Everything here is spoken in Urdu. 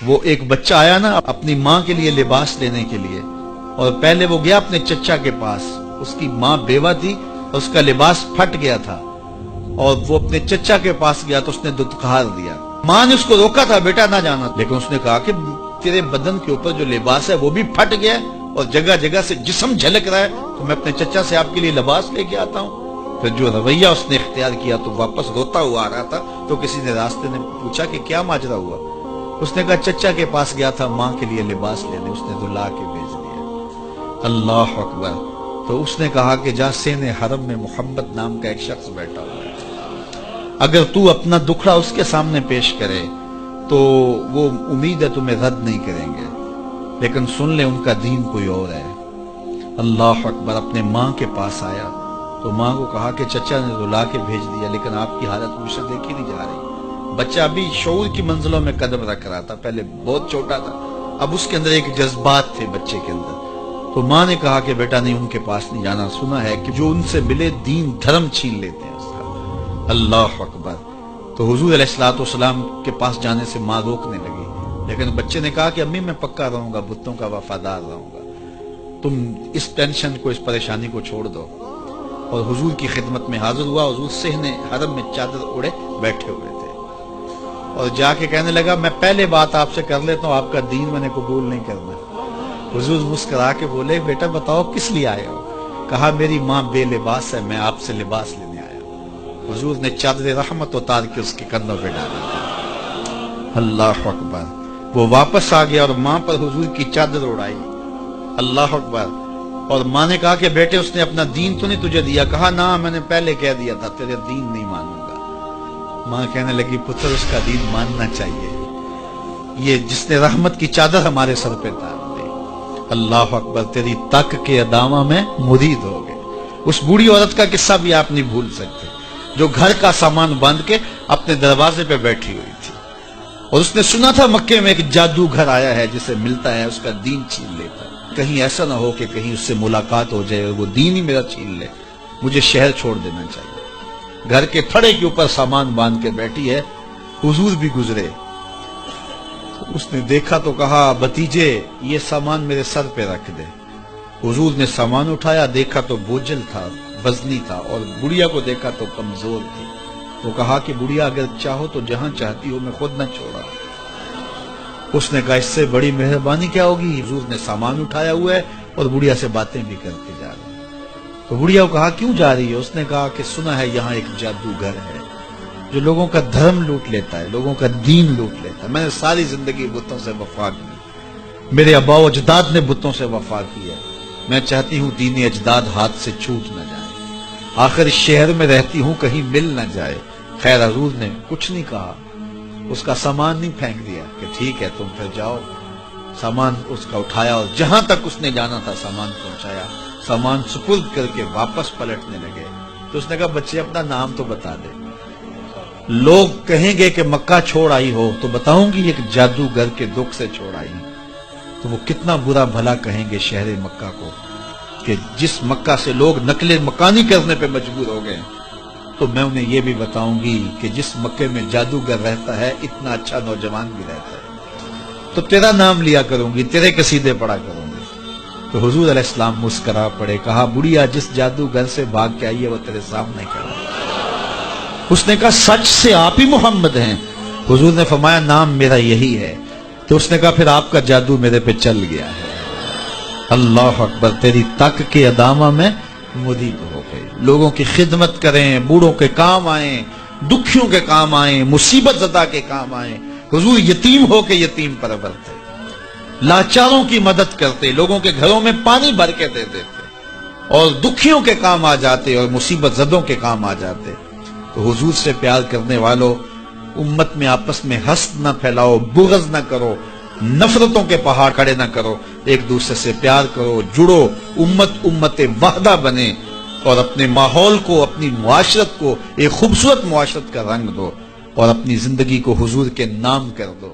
وہ ایک بچہ آیا نا اپنی ماں کے لیے لباس لینے کے لیے، اور پہلے وہ گیا اپنے چچا کے پاس، اس کی ماں بیوہ تھی، اس کا لباس پھٹ گیا تھا، اور وہ اپنے چچا کے پاس گیا تو اس نے دتکار دیا۔ ماں نے اس کو روکا تھا، بیٹا نہ جانا، لیکن اس نے کہا کہ تیرے بدن کے اوپر جو لباس ہے وہ بھی پھٹ گیا اور جگہ جگہ سے جسم جھلک رہا ہے، تو میں اپنے چچا سے آپ کے لیے لباس لے کے آتا ہوں۔ پھر جو رویہ اس نے اختیار کیا تو واپس روتا ہوا آ رہا تھا، تو کسی نے راستے نے پوچھا کہ کیا ماجرا ہوا؟ اس نے کہا چچا کے پاس گیا تھا ماں کے لیے لباس لینے، اس نے دلا کے بھیج دیا۔ اللہ اکبر۔ تو اس نے کہا کہ جا سین حرم میں محمد نام کا ایک شخص بیٹھا ہوا ہے، اگر تو اپنا دکھڑا اس کے سامنے پیش کرے تو وہ امید ہے تمہیں رد نہیں کریں گے، لیکن سن لے ان کا دین کوئی اور ہے۔ اللہ اکبر۔ اپنے ماں کے پاس آیا تو ماں کو کہا کہ چچا نے رلا کے بھیج دیا، لیکن آپ کی حالت مجھ سے دیکھی نہیں جا رہی۔ بچہ ابھی شعور کی منزلوں میں قدم رکھ رہا تھا، پہلے بہت چھوٹا تھا، اب اس کے اندر ایک جذبات تھے بچے کے اندر۔ تو ماں نے کہا کہ بیٹا نہیں، ان کے پاس نہیں جانا، سنا ہے کہ جو ان سے ملے دین دھرم چھین لیتے ہیں اس کا۔ اللہ اکبر۔ تو حضور علیہ الصلوۃ والسلام کے پاس جانے سے ماں روکنے لگی، لیکن بچے نے کہا کہ امی میں پکا رہوں گا، بتوں کا وفادار رہوں گا، تم اس ٹینشن کو، اس پریشانی کو چھوڑ دو۔ اور حضور کی خدمت میں حاضر ہوا۔ حضور صحن حرم میں چادر اڑے بیٹھے ہوئے تھے، اور جا کے کہنے لگا میں پہلے بات آپ سے کر لیتا ہوں، آپ کا دین میں نے قبول نہیں کرنا۔ حضور مسکرا کے بولے بیٹا بتاؤ کس لیے آئے ہو؟ کہا میری ماں بے لباس ہے، میں آپ سے لباس لینے آیا ہوں۔ حضور نے چادر رحمت اتار کے اس کے کندھوں پہ ڈالا۔ اللہ اکبر۔ وہ واپس آ گیا اور ماں پر حضور کی چادر اڑائی۔ اللہ اکبر۔ اور ماں نے کہا کہ بیٹے اس نے اپنا دین تو نہیں تجھے دیا؟ کہا نہ، میں نے پہلے کہہ دیا تھا تیرے دین نہیں مانوں گا۔ ماں کہنے لگی پتر اس کا دین ماننا چاہیے، یہ جس نے رحمت کی چادر ہمارے سر پہ ڈال دی۔ اللہ اکبر۔ تیری تک کے ادامہ میں مرید ہو گئے۔ اس بوڑھی عورت کا قصہ بھی آپ نہیں بھول سکتے، جو گھر کا سامان باندھ کے اپنے دروازے پہ بیٹھی ہوئی تھی، اور اس نے سنا تھا مکے میں ایک جادوگر آیا ہے جسے ملتا ہے اس کا دین چھین لیتا ہے، کہیں ایسا نہ ہو کہ کہیں اس سے ملاقات ہو جائے اور وہ دین ہی میرا چھین لے، مجھے شہر چھوڑ دینا چاہیے۔ گھر کے تھڑے کے اوپر سامان باندھ کے بیٹھی ہے، حضور بھی گزرے، اس نے دیکھا تو کہا بھتیجے یہ سامان میرے سر پہ رکھ دے۔ حضور نے سامان اٹھایا، دیکھا تو بوجھل تھا، وزنی تھا، اور بڑھیا کو دیکھا تو کمزور تھی۔ تو کہا کہ بڑھیا اگر چاہو تو جہاں چاہتی ہو، میں خود نہ چھوڑا۔ اس نے کہا اس سے بڑی مہربانی کیا ہوگی؟ حضور نے سامان اٹھایا ہوا ہے اور بڑھیا سے باتیں بھی کرتے جا رہے ہیں۔ تو بڑھیا کو کہا کیوں جا رہی ہے؟ اس نے کہا کہ سنا ہے یہاں ایک جادوگر ہے جو لوگوں کا دھرم لوٹ لیتا ہے، لوگوں کا دین لوٹ لیتا ہے۔ میں نے ساری زندگی بتوں سے وفا کی، میرے آباء و اجداد نے بتوں سے وفا کی ہے، میں چاہتی ہوں دین اجداد ہاتھ سے چھوٹ نہ جائے، آخر اس شہر میں رہتی ہوں کہیں مل نہ جائے۔ خیر حضور نے کچھ نہیں کہا، اس کا سامان نہیں پھینک دیا کہ ٹھیک ہے تم پھر جاؤ۔ سامان اس کا اٹھایا اور جہاں تک اس نے جانا تھا سامان پہنچایا، سامان سپرد کر کے واپس پلٹنے لگے۔ تو اس نے کہا بچے اپنا نام تو بتا دے، لوگ کہیں گے کہ مکہ چھوڑ آئی ہو تو بتاؤں گی ایک جادوگر کے دکھ سے چھوڑ آئی ہوں، تو وہ کتنا برا بھلا کہیں گے شہر مکہ کو کہ جس مکہ سے لوگ نقل مکانی کرنے پہ مجبور ہو گئے، تو میں انہیں یہ بھی بتاؤں گی کہ جس مکے میں جادوگر رہتا ہے اتنا اچھا نوجوان بھی رہتا ہے، تو تیرا نام لیا کروں گی، تیرے قصیدے پڑھا کروں گی۔ تو حضور علیہ السلام مسکرا پڑے، کہا بڑھیا جس جادوگر سے بھاگ کے آئی ہے وہ تیرے سامنے کھڑا ہے۔ اس نے کہا سچ سے آپ ہی محمد ہیں؟ حضور نے فرمایا نام میرا یہی ہے۔ تو اس نے کہا پھر آپ کا جادو میرے پہ چل گیا ہے۔ اللہ اکبر۔ تیری تک کے ادامہ میں مرید ہو گئے، لوگوں کی خدمت کریں، بوڑھوں کے کام آئیں، دکھیوں کے کام آئیں، مصیبت زدہ کے کام آئیں۔ حضور یتیم ہو کے یتیم پرور تھے، لاچاروں کی مدد کرتے، لوگوں کے گھروں میں پانی بھر کے دے دیتے، اور دکھیوں کے کام آ جاتے اور مصیبت زدوں کے کام آ جاتے۔ تو حضور سے پیار کرنے والوں، امت میں آپس میں حسد نہ پھیلاؤ، بغض نہ کرو، نفرتوں کے پہاڑ کھڑے نہ کرو، ایک دوسرے سے پیار کرو، جڑو، امت وحدہ بنے، اور اپنے ماحول کو، اپنی معاشرت کو ایک خوبصورت معاشرت کا رنگ دو، اور اپنی زندگی کو حضور کے نام کر دو۔